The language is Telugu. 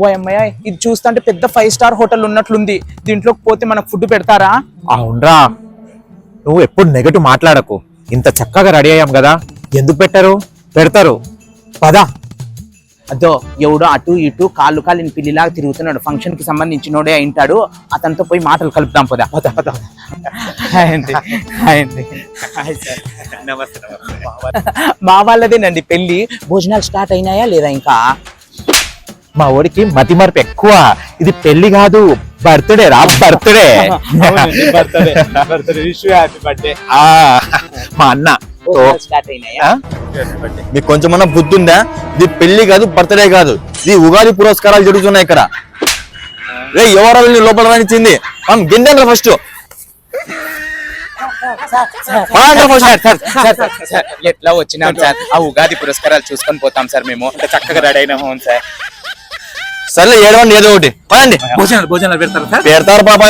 ఓ అమ్మాయి ఇది చూస్తుంటే పెద్ద 5 స్టార్ హోటల్ ఉన్నట్లుంది. దీంట్లోకి పోతే మనకు ఫుడ్ పెడతారా? అవునరా, నువ్వు ఎప్పుడు నెగటివ్ మాట్లాడకు. ఇంత చక్కగా రెడీ అయ్యాం కదా, ఎందుకు పెట్టరు? పెడతారు, పదా. అదో ఎవడో అటు ఇటు కాళ్ళు కాలిని పిల్లిలాగా తిరుగుతున్నాడు. ఫంక్షన్ కి సంబంధించినోడే అయింటాడు. అతనితో పోయి మాటలు కలుపుదాం పదా. మా వాళ్ళదేనండి పెళ్లి. భోజనాలు స్టార్ట్ అయినాయా లేదా ఇంకా? మా ఊరికి మతి మార్పు ఎక్కువ. ఇది పెళ్లి కాదు, బర్త్డే రా, బర్త్డే. మా అన్న స్టార్ట్ అయినాయా? మీకు కొంచెమన్నా బుద్ధి ఉందా? ఇది పెళ్లి కాదు, బర్త్డే కాదు, ఇది ఉగాది పురస్కారాలు జరుగుతున్నాయి ఇక్కడ. రే ఎవరు లోపల రానిచ్చింది? గింజండ్ర ఫస్ట్. ఎట్లా వచ్చినాం సార్? ఆ ఉగాది పురస్కారాలు చూసుకొని పోతాం సార్. మేము చక్కగా రెడీ అయినాము సార్. సర్లే ఏడవండి, ఏదో ఒకటి పదండి. భోజనాలు పెడతారు పెడతారు పాప.